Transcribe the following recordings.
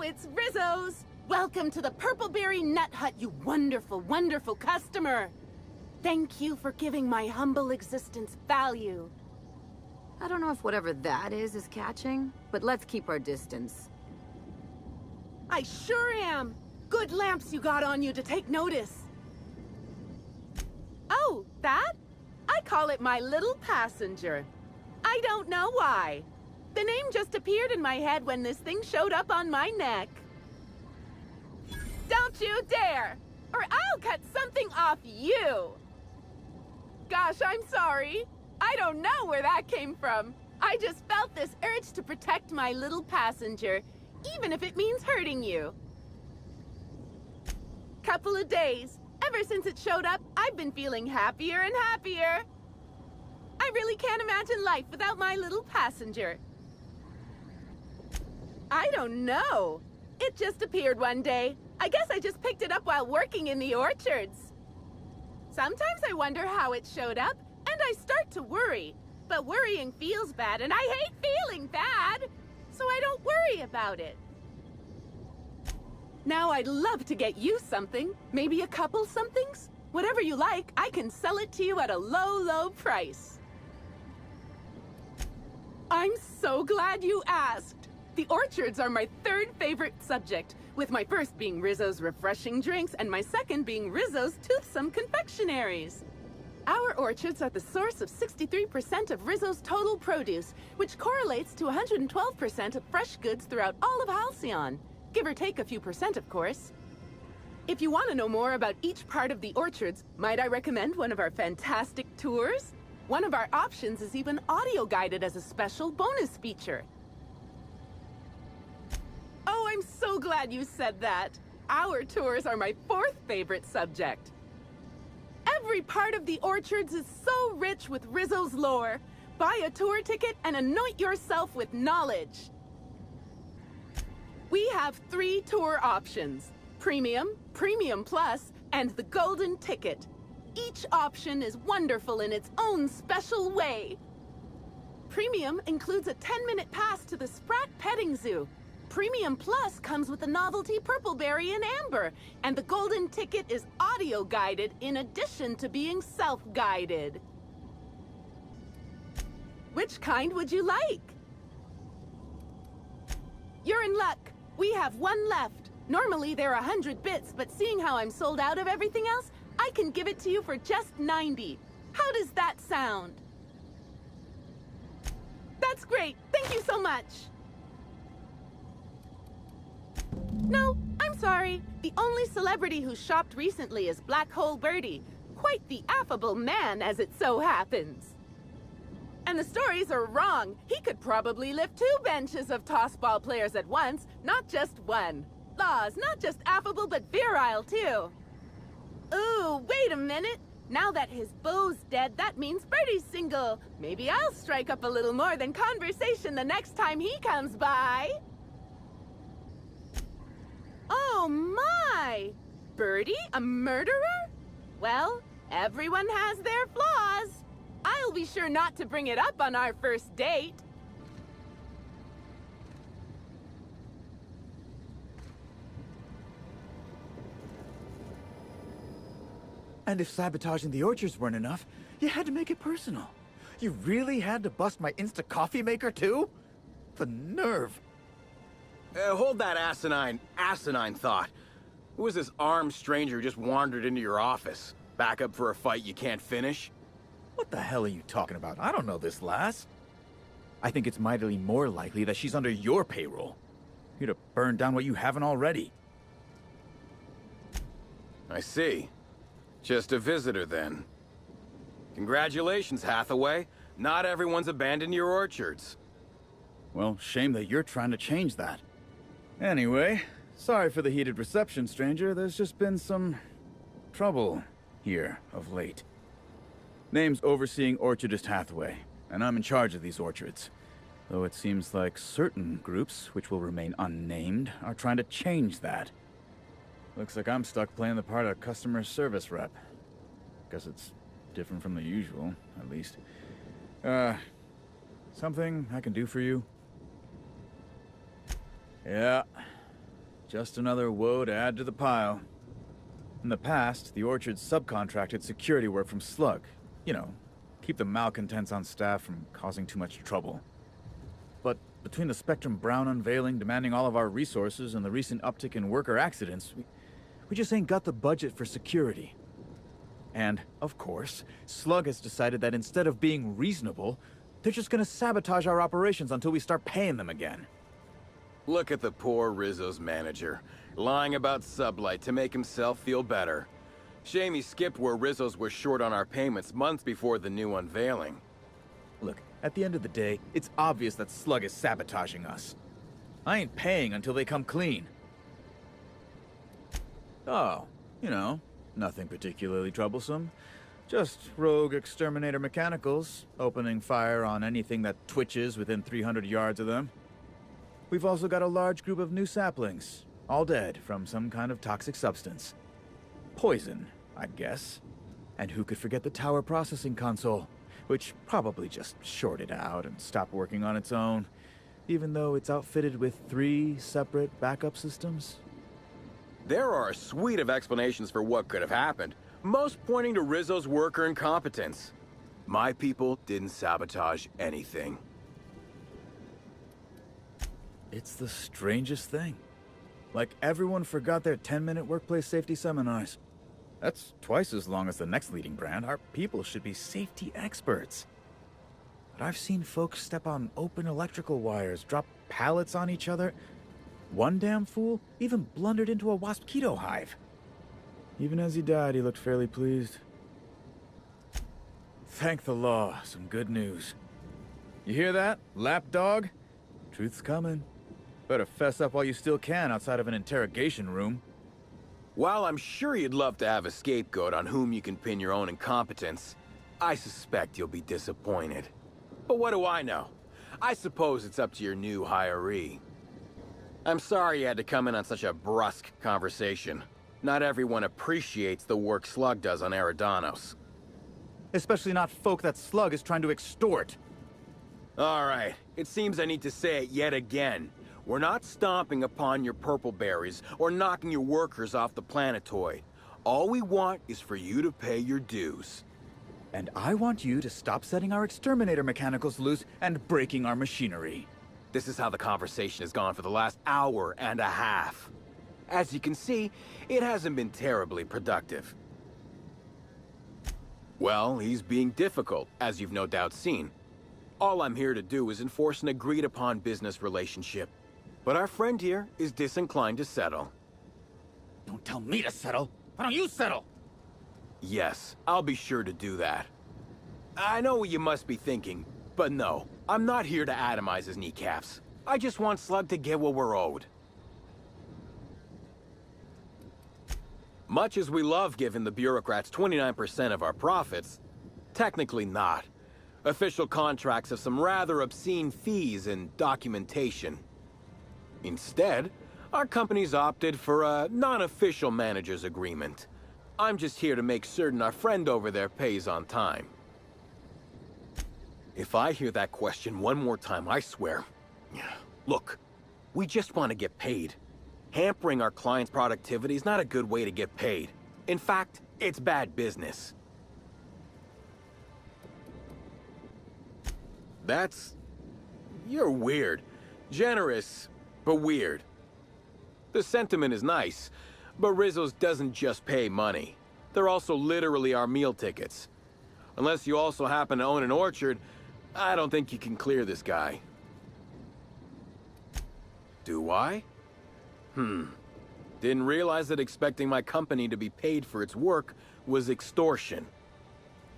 it's Rizzo's! Welcome to the Purpleberry Nut Hut, you wonderful, wonderful customer! Thank you for giving my humble existence value. I don't know if whatever that is catching, but let's keep our distance. I sure am! Good lamps you got on you to take notice. Oh, that? I call it my little passenger. I don't know why. The name just appeared in my head when this thing showed up on my neck. Don't you dare! Or I'll cut something off you! Gosh, I'm sorry. I don't know where that came from. I just felt this urge to protect my little passenger, even if it means hurting you. Couple of days. Ever since it showed up, I've been feeling happier and happier. I really can't imagine life without my little passenger. I don't know. It just appeared one day. I guess I just picked it up while working in the orchards. Sometimes I wonder how it showed up, and I start to worry. But worrying feels bad, and I hate feeling bad. So I don't worry about it. Now I'd love to get you something. Maybe a couple somethings? Whatever you like, I can sell it to you at a low, low price. I'm so glad you asked. The orchards are my third favorite subject, with my first being Rizzo's refreshing drinks and my second being Rizzo's toothsome confectionaries. Our orchards are the source of 63% of Rizzo's total produce, which correlates to 112% of fresh goods throughout all of Halcyon. Give or take a few percent, of course. If you want to know more about each part of the orchards, might I recommend one of our fantastic tours? One of our options is even audio-guided as a special bonus feature. Oh, I'm so glad you said that. Our tours are my fourth favorite subject. Every part of the orchards is so rich with Rizzo's lore. Buy a tour ticket and anoint yourself with knowledge. We have 3 tour options: Premium, Premium Plus, and the Golden Ticket. Each option is wonderful in its own special way. Premium includes a 10-minute pass to the Sprat Petting Zoo. Premium Plus comes with the novelty Purpleberry and Amber, and the Golden Ticket is audio-guided in addition to being self-guided. Which kind would you like? You're in luck. We have 1 left. Normally they're 100 bits, but seeing how I'm sold out of everything else, I can give it to you for just 90. How does that sound? That's great. Thank you so much. No, I'm sorry. The only celebrity who shopped recently is Black Hole Birdie. Quite the affable man, as it so happens. And the stories are wrong. He could probably lift 2 benches of tossball players at once, not just 1. Laws, not just affable, but virile, too. Ooh, wait a minute. Now that his beau's dead, that means Birdie's single. Maybe I'll strike up a little more than conversation the next time he comes by. Oh my! Birdie, a murderer? Well, everyone has their flaws. I'll be sure not to bring it up on our first date. And if sabotaging the orchards weren't enough, you had to make it personal. You really had to bust my Insta coffee maker too? The nerve. Hold that asinine thought. Who was this armed stranger who just wandered into your office? Back up for a fight you can't finish? What the hell are you talking about? I don't know this lass. I think it's mightily more likely that she's under your payroll. You'd have burned down what you haven't already. I see. Just a visitor, then. Congratulations, Hathaway. Not everyone's abandoned your orchards. Well, shame that you're trying to change that. Anyway, sorry for the heated reception, stranger. There's just been some trouble here of late. Name's Overseeing Orchardist Hathaway, and I'm in charge of these orchards. Though it seems like certain groups, which will remain unnamed, are trying to change that. Looks like I'm stuck playing the part of customer service rep. Guess it's different from the usual, at least. Something I can do for you? Yeah. just another woe to add to the pile. In the past, the Orchard subcontracted security work from Slug. You know, keep the malcontents on staff from causing too much trouble. But between the Spectrum Brown unveiling demanding all of our resources and the recent uptick in worker accidents, we just ain't got the budget for security. And, of course, Slug has decided that instead of being reasonable, they're just gonna sabotage our operations until we start paying them again. Look at the poor Rizzo's manager, lying about Sublight to make himself feel better. Shame he skipped where Rizzo's was short on our payments months before the new unveiling. Look, at the end of the day, it's obvious that Slug is sabotaging us. I ain't paying until they come clean. Oh, you know, nothing particularly troublesome. Just rogue exterminator mechanicals, opening fire on anything that twitches within 300 yards of them. We've also got a large group of new saplings, all dead from some kind of toxic substance. Poison, I guess. And who could forget the tower processing console, which probably just shorted out and stopped working on its own, even though it's outfitted with 3 separate backup systems? There are a suite of explanations for what could have happened, most pointing to Rizzo's worker incompetence. My people didn't sabotage anything. It's the strangest thing. Like everyone forgot their 10-minute workplace safety seminars. That's twice as long as the next leading brand. Our people should be safety experts. But I've seen folks step on open electrical wires, drop pallets on each other. One damn fool even blundered into a mosquito hive. Even as he died, he looked fairly pleased. Thank the law, some good news. You hear that, lapdog? Truth's coming. Better fess up while you still can outside of an interrogation room. While I'm sure you'd love to have a scapegoat on whom you can pin your own incompetence, I suspect you'll be disappointed. But what do I know? I suppose it's up to your new hiree. I'm sorry you had to come in on such a brusque conversation. Not everyone appreciates the work Slug does on Eridanos. Especially not folk that Slug is trying to extort. All right, it seems I need to say it yet again. We're not stomping upon your purple berries or knocking your workers off the planetoid. All we want is for you to pay your dues. And I want you to stop setting our exterminator mechanicals loose and breaking our machinery. This is how the conversation has gone for the last hour and a half. As you can see, it hasn't been terribly productive. Well, he's being difficult, as you've no doubt seen. All I'm here to do is enforce an agreed-upon business relationship. But our friend here is disinclined to settle. Don't tell me to settle. Why don't you settle? Yes, I'll be sure to do that. I know what you must be thinking, but no, I'm not here to atomize his kneecaps. I just want Slug to get what we're owed. Much as we love giving the bureaucrats 29% of our profits, technically not. Official contracts have some rather obscene fees and documentation. Instead, our company's opted for a non-official manager's agreement. I'm just here to make certain our friend over there pays on time. If I hear that question one more time, I swear. Look, we just want to get paid. Hampering our clients' productivity is not a good way to get paid. In fact, it's bad business. You're weird. Generous, but weird. The sentiment is nice, but Rizzo's doesn't just pay money. They're also literally our meal tickets. Unless you also happen to own an orchard, I don't think you can clear this guy. Do I? Didn't realize that expecting my company to be paid for its work was extortion.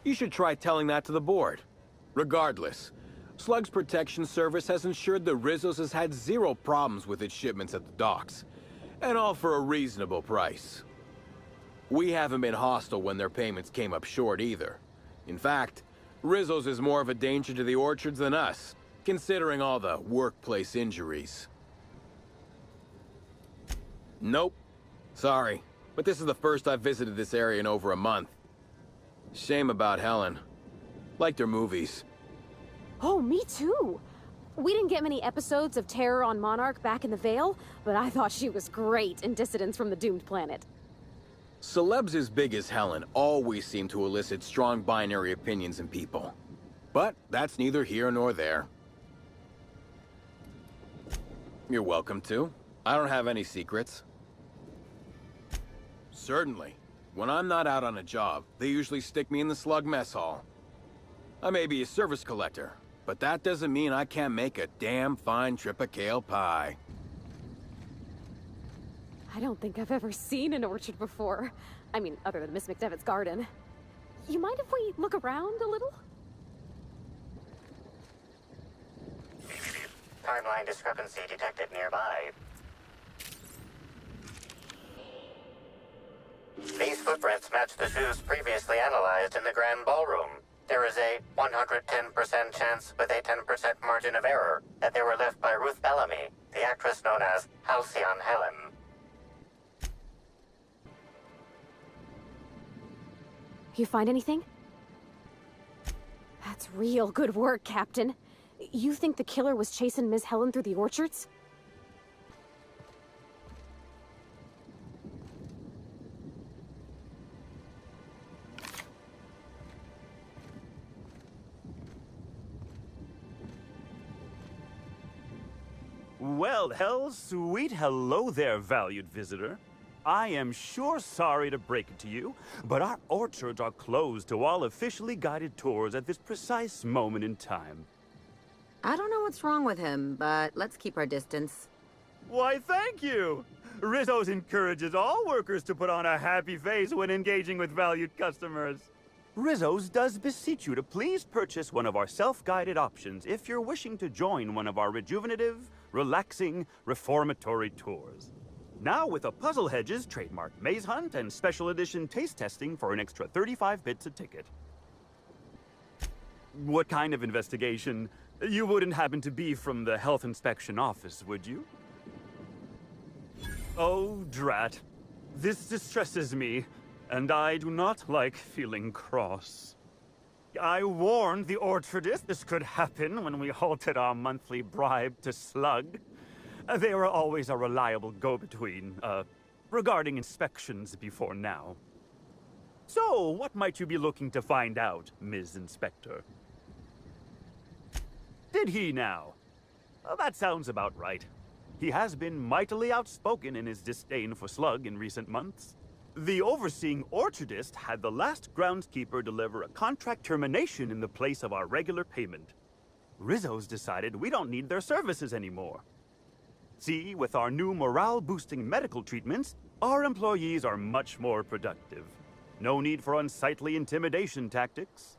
You should try telling that to the board. Regardless, Slug's Protection Service has ensured that Rizzo's has had 0 problems with its shipments at the docks. And all for a reasonable price. We haven't been hostile when their payments came up short either. In fact, Rizzo's is more of a danger to the orchards than us, considering all the workplace injuries. Nope. Sorry, but this is the first I've visited this area in over a month. Shame about Helen. Liked her movies. Oh, me too. We didn't get many episodes of Terror on Monarch back in the Vale, but I thought she was great in Dissidents from the Doomed Planet. Celebs as big as Helen always seem to elicit strong binary opinions in people. But that's neither here nor there. You're welcome to. I don't have any secrets. Certainly. When I'm not out on a job, they usually stick me in the slug mess hall. I may be a service collector, but that doesn't mean I can't make a damn fine trip of kale pie. I don't think I've ever seen an orchard before. I mean, other than Miss McDevitt's garden. You mind if we look around a little? Timeline discrepancy detected nearby. These footprints match the shoes previously analyzed in the Grand Ballroom. There is a 110% chance with a 10% margin of error that they were left by Ruth Bellamy, the actress known as Halcyon Helen. You find anything? That's real good work, Captain. You think the killer was chasing Miss Helen through the orchards? Well, sweet hello there, valued visitor. I am sure sorry to break it to you, but our orchards are closed to all officially guided tours at this precise moment in time. I don't know what's wrong with him, but let's keep our distance. Why, thank you! Rizzo's encourages all workers to put on a happy face when engaging with valued customers. Rizzo's does beseech you to please purchase one of our self-guided options if you're wishing to join one of our rejuvenative, relaxing, reformatory tours. Now with a Puzzle Hedges trademark maze hunt and special edition taste testing for an extra 35 bits a ticket. What kind of investigation? You wouldn't happen to be from the health inspection office, would you? Oh, drat. This distresses me, and I do not like feeling cross. I warned the orchardist this could happen when we halted our monthly bribe to Slug. They were always a reliable go-between, regarding inspections before now. So, what might you be looking to find out, Ms. Inspector? Did he now? That sounds about right. He has been mightily outspoken in his disdain for Slug in recent months. The overseeing orchardist had the last groundskeeper deliver a contract termination in the place of our regular payment. Rizzo's decided we don't need their services anymore. See, with our new morale-boosting medical treatments, our employees are much more productive. No need for unsightly intimidation tactics.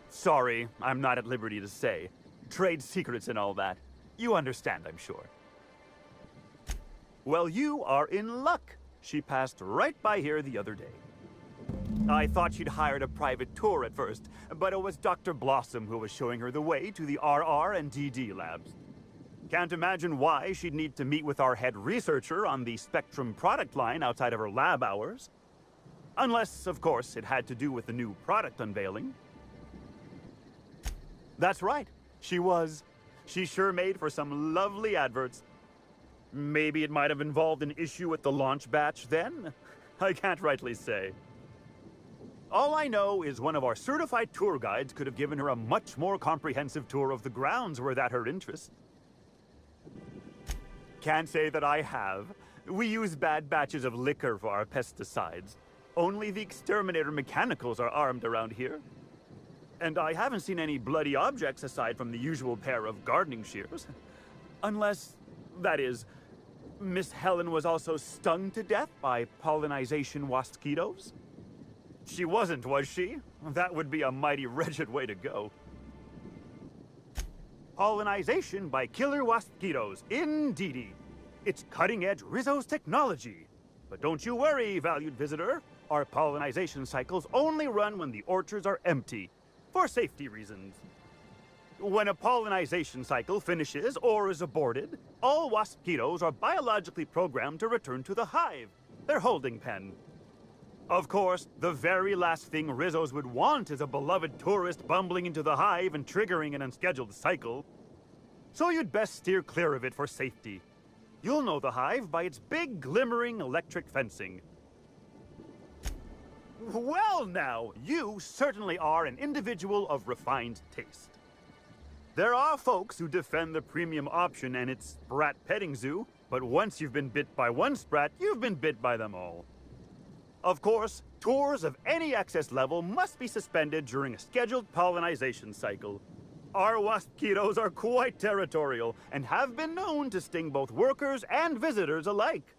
Sorry, I'm not at liberty to say. Trade secrets and all that. You understand, I'm sure. Well, you are in luck. She passed right by here the other day. I thought she'd hired a private tour at first, but it was Dr. Blossom who was showing her the way to the RR and DD labs. Can't imagine why she'd need to meet with our head researcher on the Spectrum product line outside of her lab hours. Unless, of course, it had to do with the new product unveiling. That's right. She was. She sure made for some lovely adverts. Maybe it might have involved an issue with the launch batch then? I can't rightly say. All I know is one of our certified tour guides could have given her a much more comprehensive tour of the grounds were that her interest. Can't say that I have. We use bad batches of liquor for our pesticides. Only the exterminator mechanicals are armed around here. And I haven't seen any bloody objects aside from the usual pair of gardening shears. Unless, that is, Miss Helen was also stung to death by pollinization wasquitos. She wasn't, was she? That would be a mighty wretched way to go. Pollinization by killer wasquitos, indeedy. It's cutting-edge Rizzo's technology. But don't you worry, valued visitor. Our pollinization cycles only run when the orchards are empty, for safety reasons. When a pollinization cycle finishes or is aborted, all wasquitos are biologically programmed to return to the hive, their holding pen. Of course, the very last thing Rizzos would want is a beloved tourist bumbling into the hive and triggering an unscheduled cycle. So you'd best steer clear of it for safety. You'll know the hive by its big, glimmering electric fencing. Well now, you certainly are an individual of refined taste. There are folks who defend the premium option and its sprat petting zoo, but once you've been bit by one sprat, you've been bit by them all. Of course, tours of any excess level must be suspended during a scheduled pollinization cycle. Our waspitos are quite territorial and have been known to sting both workers and visitors alike.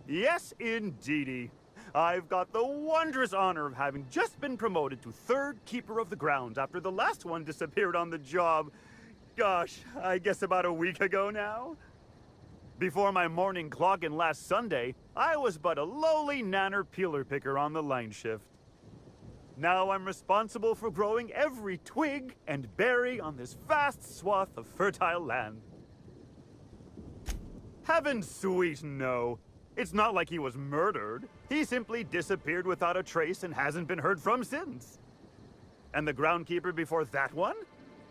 Yes, indeedy. I've got the wondrous honor of having just been promoted to third keeper of the grounds after the last one disappeared on the job. Gosh, I guess about a week ago now. Before my morning clock-in last Sunday, I was but a lowly nanner peeler picker on the line shift. Now I'm responsible for growing every twig and berry on this vast swath of fertile land. Heaven sweet, no. It's not like he was murdered. He simply disappeared without a trace and hasn't been heard from since. And the groundkeeper before that one?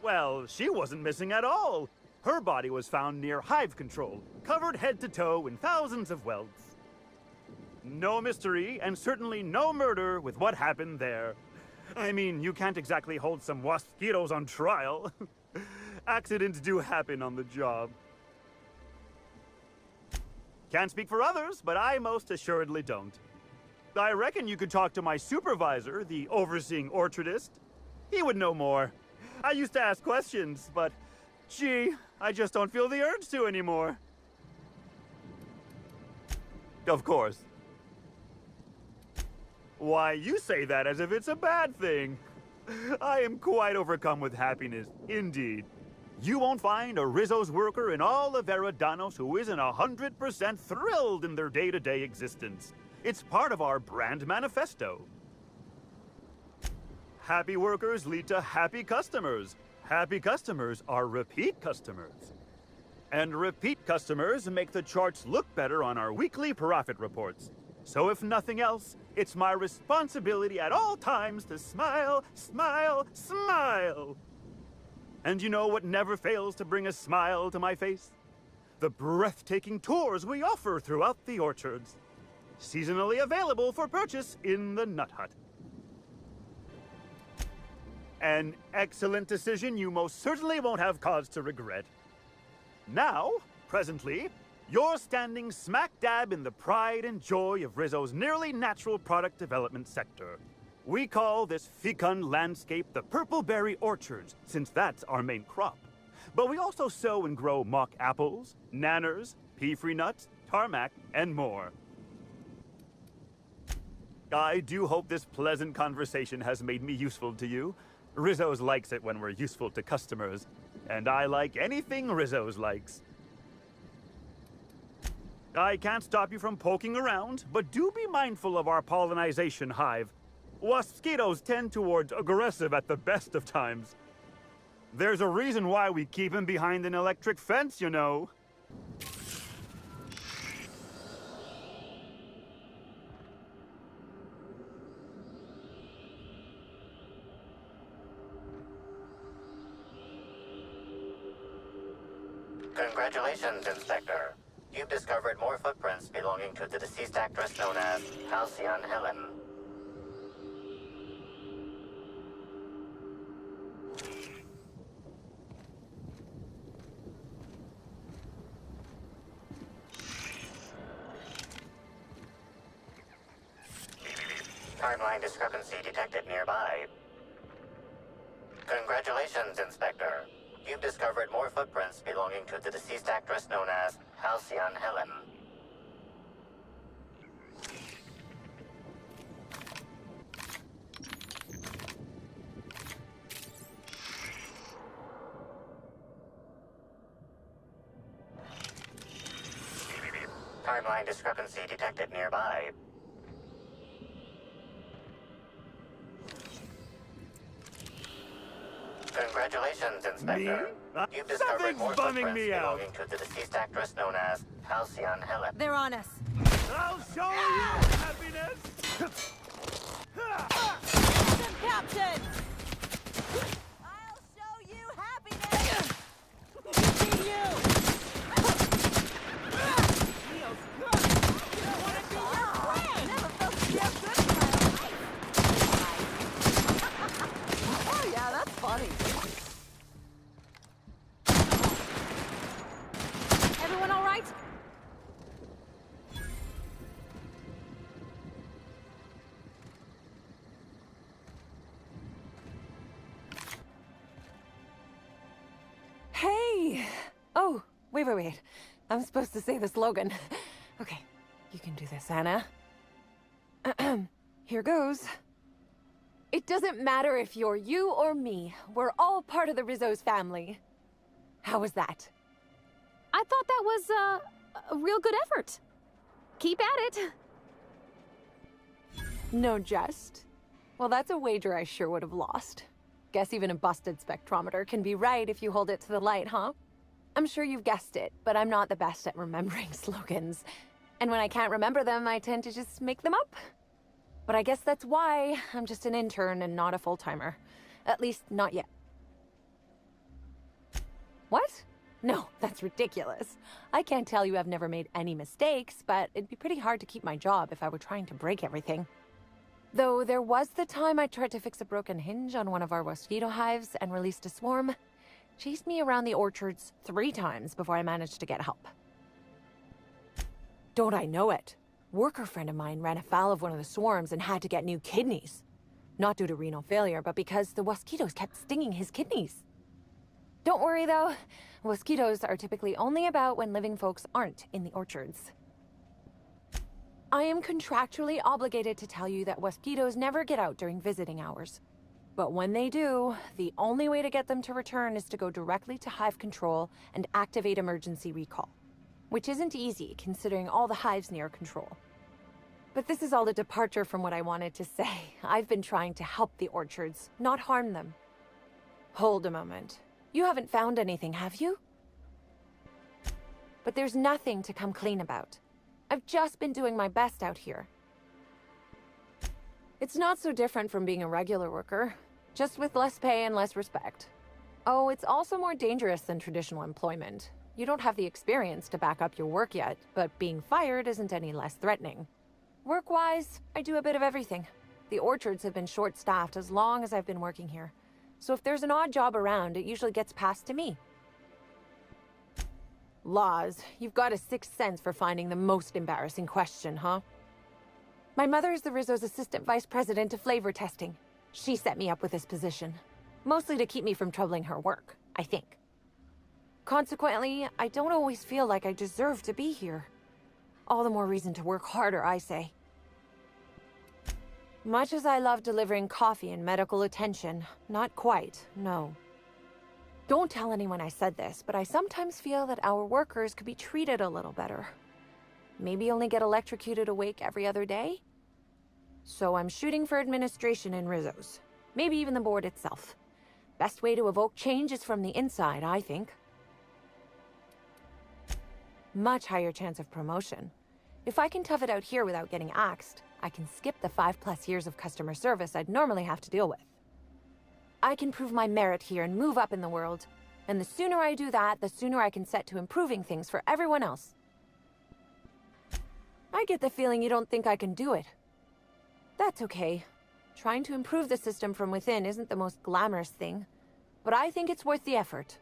Well, she wasn't missing at all. Her body was found near hive control, covered head to toe in thousands of welts. No mystery, and certainly no murder with what happened there. I mean, you can't exactly hold some waspitos on trial. Accidents do happen on the job. Can't speak for others, but I most assuredly don't. I reckon you could talk to my supervisor, the overseeing orchardist. He would know more. I used to ask questions, but gee, I just don't feel the urge to anymore. Of course. Why, you say that as if it's a bad thing. I am quite overcome with happiness, indeed. You won't find a Rizzo's worker in all of Eridanos who isn't 100% thrilled in their day-to-day existence. It's part of our brand manifesto. Happy workers lead to happy customers. Happy customers are repeat customers. And repeat customers make the charts look better on our weekly profit reports. So if nothing else, it's my responsibility at all times to smile, smile, smile. And you know what never fails to bring a smile to my face? The breathtaking tours we offer throughout the orchards. Seasonally available for purchase in the Nut Hut. An excellent decision you most certainly won't have cause to regret. Now, presently, you're standing smack dab in the pride and joy of Rizzo's nearly natural product development sector. We call this fecund landscape the Purpleberry Orchards, since that's our main crop. But we also sow and grow mock apples, nanners, pea-free nuts, tarmac, and more. I do hope this pleasant conversation has made me useful to you. Rizzo's likes it when we're useful to customers, and I like anything Rizzo's likes. I can't stop you from poking around, but do be mindful of our pollinization hive. Waspitos tend towards aggressive at the best of times. There's a reason why we keep him behind an electric fence, you know. Congratulations, Inspector. You've discovered more footprints belonging to the deceased actress known as Halcyon Helen. Timeline discrepancy detected nearby. Congratulations, Inspector. You've discovered more footprints belonging to the deceased actress known as Halcyon Helen. Timeline discrepancy detected nearby. Congratulations, Inspector. You've discovered more footprints belonging to the deceased actress known as Halcyon Helen. They're on us. I'll show Captain! I'll show you happiness! You! Feels good! You don't want to be your friend! Never felt so good in my life! Oh yeah, that's funny. Everyone all right? Hey! Oh, wait. I'm supposed to say the slogan. Okay, you can do this, Anna. Here goes. It doesn't matter if you're you or me. We're all part of the Rizzo's family. How was that? I thought that was a real good effort. Keep at it. No jest? Well, that's a wager I sure would have lost. Guess even a busted spectrometer can be right if you hold it to the light, huh? I'm sure you've guessed it, but I'm not the best at remembering slogans. And when I can't remember them, I tend to just make them up. But I guess that's why I'm just an intern and not a full-timer. At least, not yet. What? No, that's ridiculous. I can't tell you I've never made any mistakes, but it'd be pretty hard to keep my job if I were trying to break everything. Though there was the time I tried to fix a broken hinge on one of our mosquito hives and released a swarm. Chased me around the orchards 3 times before I managed to get help. Don't I know it? Worker friend of mine ran afoul of one of the swarms and had to get new kidneys. Not due to renal failure, but because the mosquitoes kept stinging his kidneys. Don't worry though, mosquitoes are typically only about when living folks aren't in the orchards. I am contractually obligated to tell you that mosquitoes never get out during visiting hours. But when they do, the only way to get them to return is to go directly to hive control and activate emergency recall. Which isn't easy, considering all the hives near control. But this is all a departure from what I wanted to say. I've been trying to help the orchards, not harm them. Hold a moment. You haven't found anything, have you? But there's nothing to come clean about. I've just been doing my best out here. It's not so different from being a regular worker, just with less pay and less respect. Oh, it's also more dangerous than traditional employment. You don't have the experience to back up your work yet, but being fired isn't any less threatening. Work-wise, I do a bit of everything. The orchards have been short-staffed as long as I've been working here. So if there's an odd job around, it usually gets passed to me. Laws, you've got a sixth sense for finding the most embarrassing question, huh? My mother is the Rizzo's assistant vice president of flavor testing. She set me up with this position. Mostly to keep me from troubling her work, I think. Consequently, I don't always feel like I deserve to be here. All the more reason to work harder, I say. Much as I love delivering coffee and medical attention, not quite, no. Don't tell anyone I said this, but I sometimes feel that our workers could be treated a little better. Maybe only get electrocuted awake every other day? So I'm shooting for administration in Rizzo's. Maybe even the board itself. Best way to evoke change is from the inside, I think. Much higher chance of promotion. If I can tough it out here without getting axed, I can skip the 5+ years of customer service I'd normally have to deal with. I can prove my merit here and move up in the world. And the sooner I do that, the sooner I can set to improving things for everyone else. I get the feeling you don't think I can do it. That's okay. Trying to improve the system from within isn't the most glamorous thing, but I think it's worth the effort.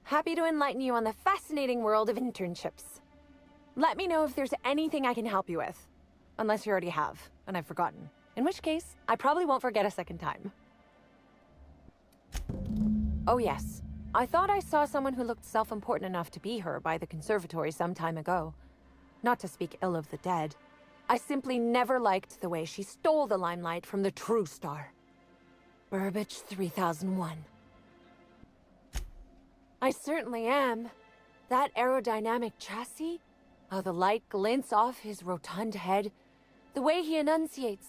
Happy to enlighten you on the fascinating world of internships. Let me know if there's anything I can help you with. Unless you already have, and I've forgotten. In which case, I probably won't forget a second time. Oh yes, I thought I saw someone who looked self-important enough to be her by the conservatory some time ago. Not to speak ill of the dead. I simply never liked the way she stole the limelight from the true star. Burbage 3001. I certainly am. That aerodynamic chassis, how the light glints off his rotund head, the way he enunciates,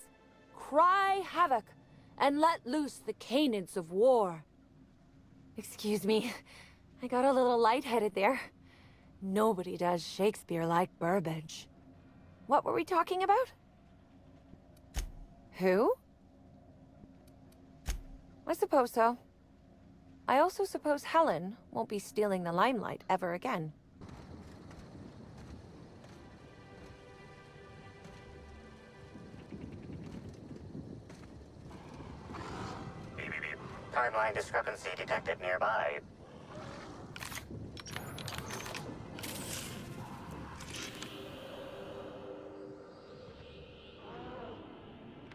cry havoc, and let loose the canids of war. Excuse me, I got a little lightheaded there. Nobody does Shakespeare like Burbage. What were we talking about? Who? I suppose so. I also suppose Helen won't be stealing the limelight ever again. Timeline discrepancy detected nearby.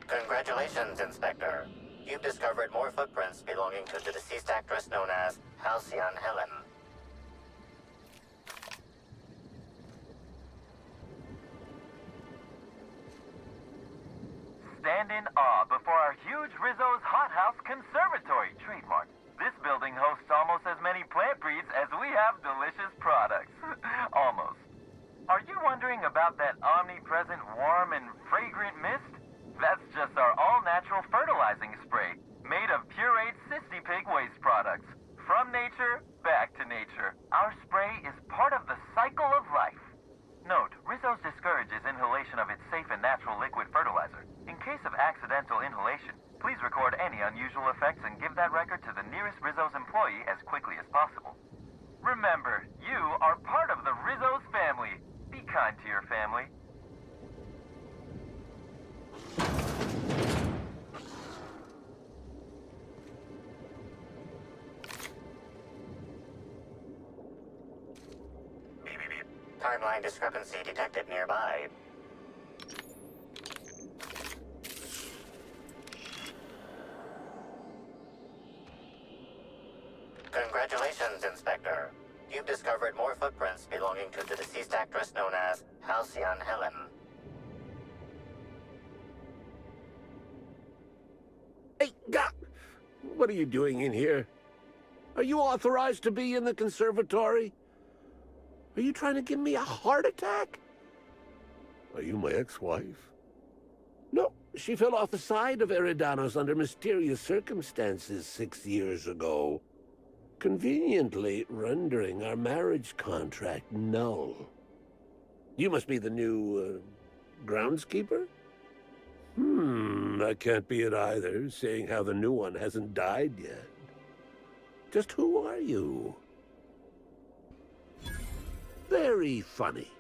Congratulations, Inspector. You've discovered more footprints belonging to the deceased actress known as Halcyon Helen. Stand in awe before our huge Rizzo's Hothouse Conservatory trademark. This building hosts almost as many plant breeds as we have delicious products. Almost. Are you wondering about that omnipresent warm and fragrant mist? That's just our all-natural fertilizing spray, made of pureed sissy pig waste products. From nature, back to nature. Our spray is part of the cycle of life. Note, Rizzo's discourages inhalation of its safe and natural liquid fertilizer. In case of accidental inhalation, please record any unusual effects and give that record to the nearest Rizzo's employee as quickly as possible. Remember, you are part of the Rizzo's family. Be kind to your family. Timeline discrepancy detected nearby. Congratulations, Inspector. You've discovered more footprints belonging to the deceased actress known as Halcyon Helen. Hey, what are you doing in here? Are you authorized to be in the conservatory? Are you trying to give me a heart attack? Are you my ex-wife? No, she fell off the side of Eridanos under mysterious circumstances 6 years ago, conveniently rendering our marriage contract null. You must be the new, groundskeeper? That can't be it either, seeing how the new one hasn't died yet. Just who are you? Very funny.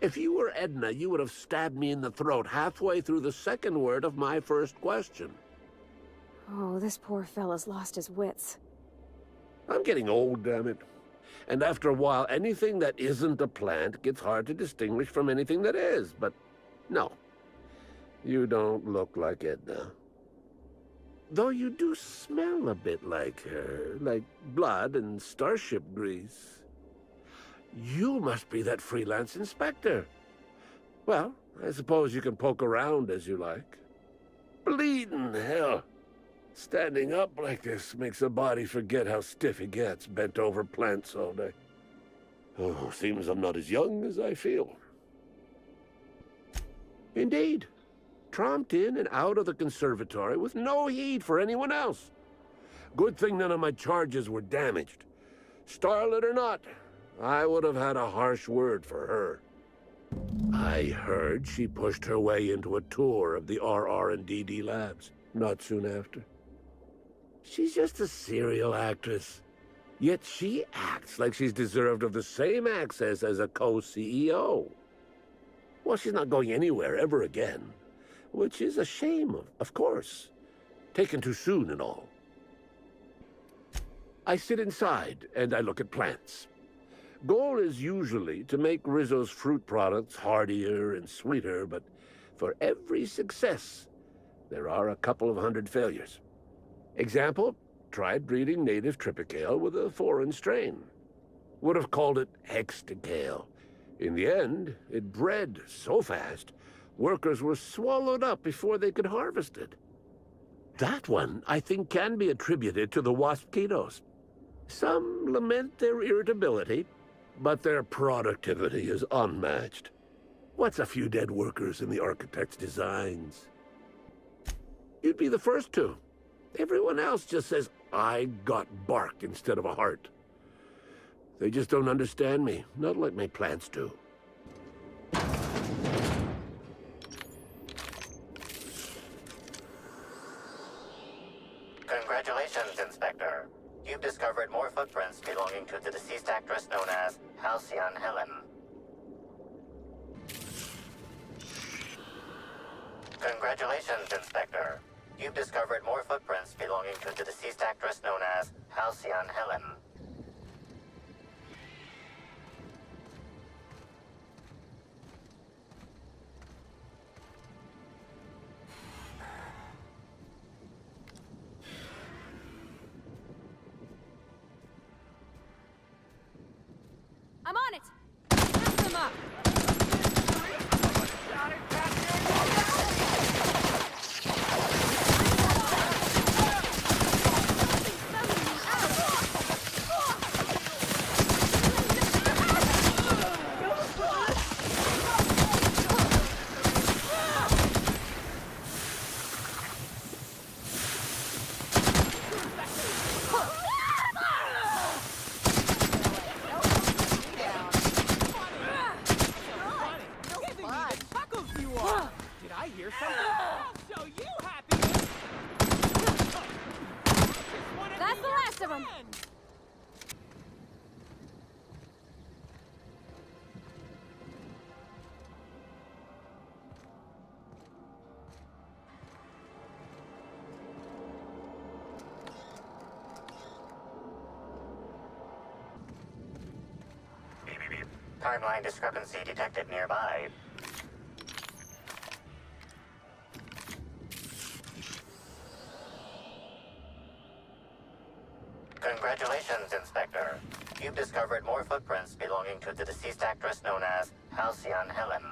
If you were Edna, you would have stabbed me in the throat halfway through the second word of my first question. Oh, this poor fella's lost his wits. I'm getting old, damn it. And after a while, anything that isn't a plant gets hard to distinguish from anything that is. But no, you don't look like Edna. Though you do smell a bit like her, like blood and starship grease. You must be that freelance inspector. Well, I suppose you can poke around as you like. Bleeding hell. Standing up like this makes a body forget how stiff he gets bent over plants all day. Oh, seems I'm not as young as I feel. Indeed. Tromped in and out of the conservatory with no heed for anyone else. Good thing none of my charges were damaged. Starlet or not, I would have had a harsh word for her. I heard she pushed her way into a tour of the RR&DD labs not soon after. She's just a serial actress. Yet she acts like she's deserved of the same access as a co-CEO. Well, she's not going anywhere ever again, which is a shame, of course. Taken too soon and all. I sit inside and I look at plants. Goal is usually to make Rizzo's fruit products hardier and sweeter, but for every success, there are a couple of hundred failures. Example, tried breeding native tripicale with a foreign strain. Would have called it hexticale. In the end, it bred so fast, workers were swallowed up before they could harvest it. That one, I think, can be attributed to the waspitos. Some lament their irritability, but their productivity is unmatched. What's a few dead workers in the architect's designs? You'd be the first to. Everyone else just says, I got bark instead of a heart. They just don't understand me, not like my plants do. Congratulations, Inspector. You've discovered more footprints belonging to the deceased actress known as Halcyon Helen. Congratulations, Inspector. You've discovered more footprints belonging to the deceased actress known as Halcyon Helen. I'm on it! Mess them up! That's the last of them! Timeline discrepancy detected nearby. Congratulations, Inspector. You've discovered more footprints belonging to the deceased actress known as Halcyon Helen.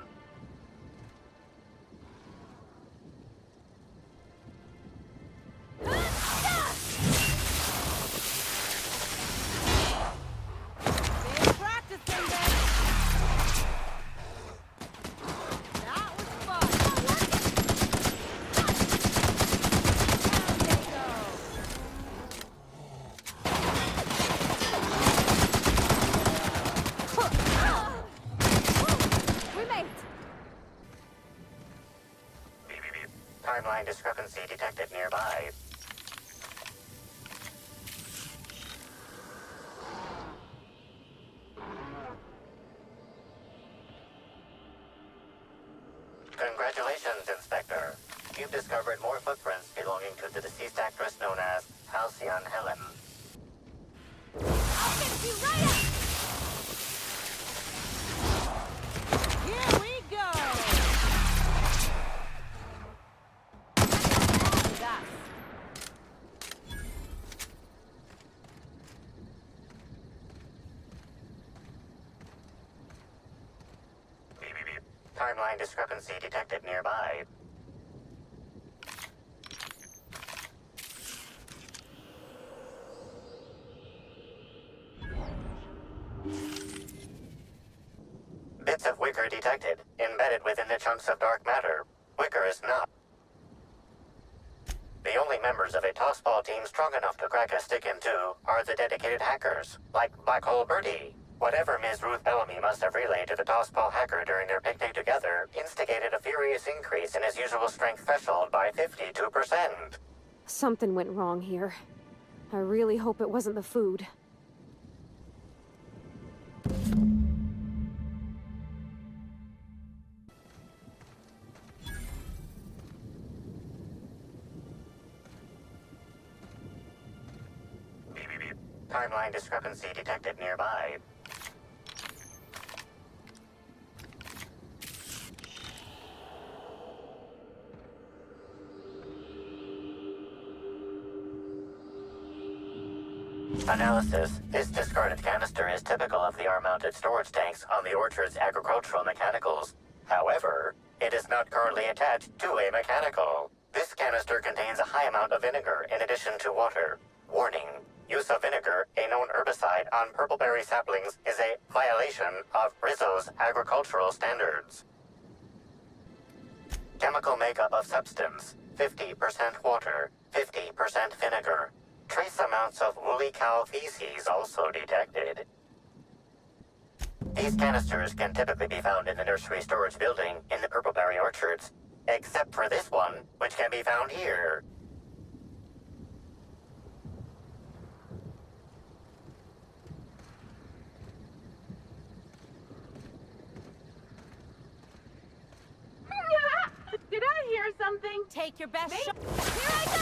Timeline discrepancy detected nearby. Congratulations, Inspector. You've discovered more footprints belonging to the deceased actress known as Halcyon Helen. I'll fix you right up! Here we go! Timeline discrepancy detected nearby. Bits of wicker detected, embedded within the chunks of dark matter. Wicker is not the only members of a tossball team strong enough to crack a stick in two are the dedicated hackers, like Black Hole Birdie. Whatever Ms. Ruth Bellamy must have relayed to the tossball hacker during their picnic together instigated a furious increase in his usual strength threshold by 52%. Something went wrong here. I really hope it wasn't the food. Timeline discrepancy detected nearby. Analysis. This discarded canister is typical of the R-mounted storage tanks on the orchard's agricultural mechanicals. However, it is not currently attached to a mechanical. This canister contains a high amount of vinegar in addition to water. Warning. Use of vinegar, a known herbicide on purpleberry saplings, is a violation of Rizzo's agricultural standards. Chemical makeup of substance. 50% water, 50% vinegar. Trace amounts of woolly cow feces also detected. These canisters can typically be found in the nursery storage building in the purpleberry orchards, except for this one, which can be found here. take your best shot. Here I go!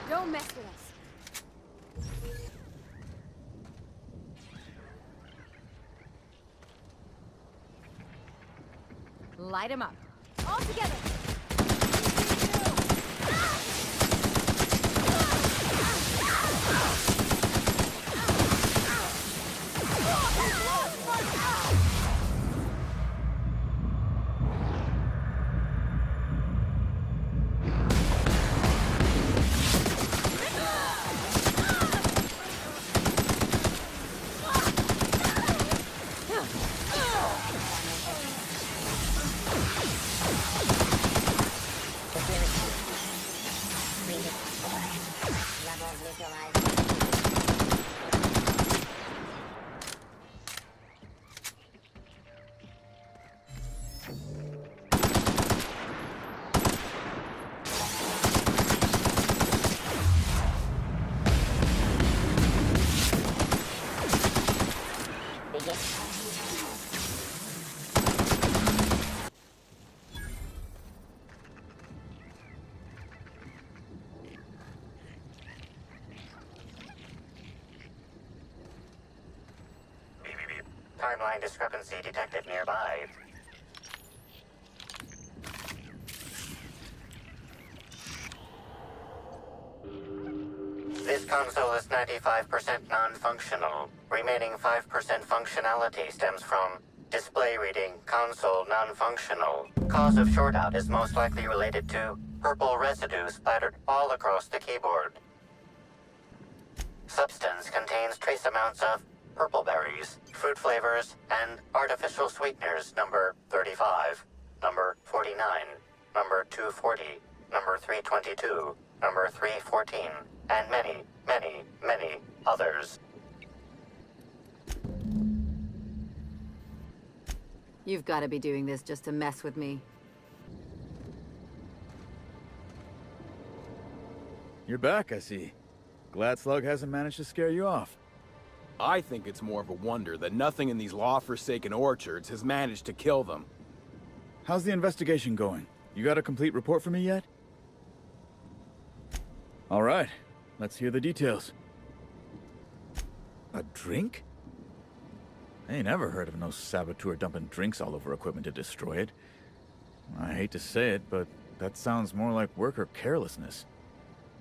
Don't mess with us. Light him up. All together. Timeline discrepancy detected nearby. This console is 95% non-functional. Remaining 5% functionality stems from display reading console non-functional. Cause of shortout is most likely related to purple residue splattered all across the keyboard. Substance contains trace amounts of purple berries, fruit flavors, and artificial sweeteners number 35, number 49, number 240, number 322, number 314, and many, many, many others. You've got to be doing this just to mess with me. You're back, I see. Glad Slug hasn't managed to scare you off. I think it's more of a wonder that nothing in these law-forsaken orchards has managed to kill them. How's the investigation going? You got a complete report for me yet? All right, let's hear the details. A drink? I ain't never heard of no saboteur dumping drinks all over equipment to destroy it. I hate to say it, but that sounds more like worker carelessness.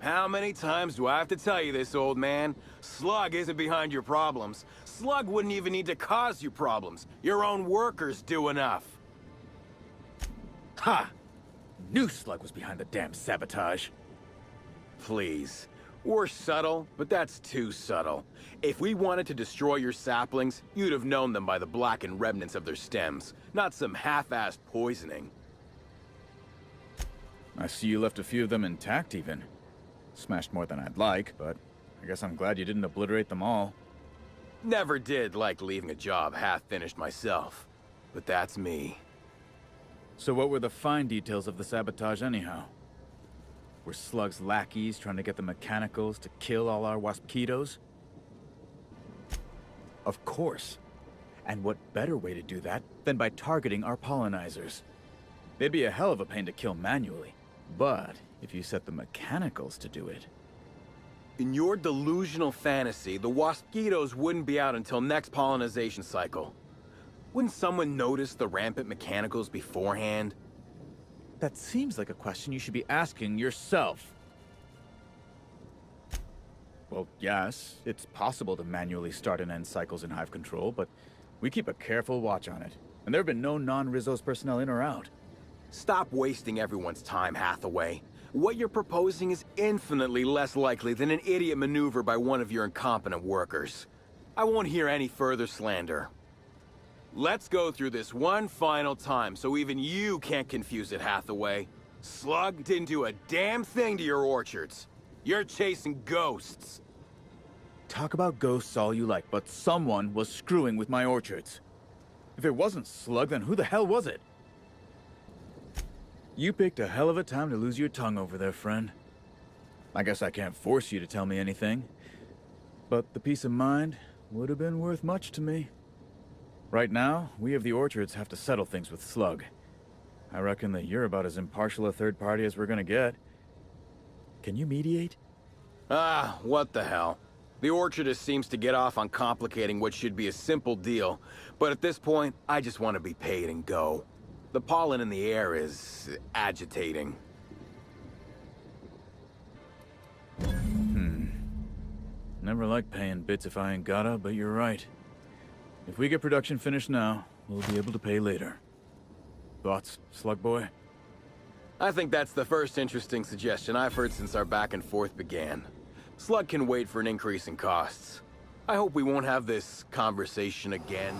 How many times do I have to tell you this, old man? Slug isn't behind your problems. Slug wouldn't even need to cause you problems. Your own workers do enough. Ha! Knew Slug was behind the damn sabotage. Please. We're subtle, but that's too subtle. If we wanted to destroy your saplings, you'd have known them by the blackened remnants of their stems, not some half-assed poisoning. I see you left a few of them intact, even. Smashed more than I'd like, but I guess I'm glad you didn't obliterate them all. Never did like leaving a job half-finished myself, but that's me. So what were the fine details of the sabotage anyhow? Were Slug's lackeys trying to get the mechanicals to kill all our waspitos? Of course. And what better way to do that than by targeting our pollinizers? They'd be a hell of a pain to kill manually. But if you set the mechanicals to do it... In your delusional fantasy, the waspitos wouldn't be out until next pollinization cycle. Wouldn't someone notice the rampant mechanicals beforehand? That seems like a question you should be asking yourself. Well, yes, it's possible to manually start and end cycles in Hive Control, but we keep a careful watch on it. And there have been no non-Rizzo's personnel in or out. Stop wasting everyone's time, Hathaway. What you're proposing is infinitely less likely than an idiot maneuver by one of your incompetent workers. I won't hear any further slander. Let's go through this one final time so even you can't confuse it, Hathaway. Slug didn't do a damn thing to your orchards. You're chasing ghosts. Talk about ghosts all you like, but someone was screwing with my orchards. If it wasn't Slug, then who the hell was it? You picked a hell of a time to lose your tongue over there, friend. I guess I can't force you to tell me anything, but the peace of mind would have been worth much to me. Right now, we of the Orchards have to settle things with Slug. I reckon that you're about as impartial a third party as we're gonna get. Can you mediate? Ah, what the hell. The Orchardist seems to get off on complicating what should be a simple deal, but at this point, I just want to be paid and go. The pollen in the air is agitating. Never like paying bits if I ain't gotta, but you're right. If we get production finished now, we'll be able to pay later. Thoughts, Slug Boy? I think that's the first interesting suggestion I've heard since our back and forth began. Slug can wait for an increase in costs. I hope we won't have this conversation again.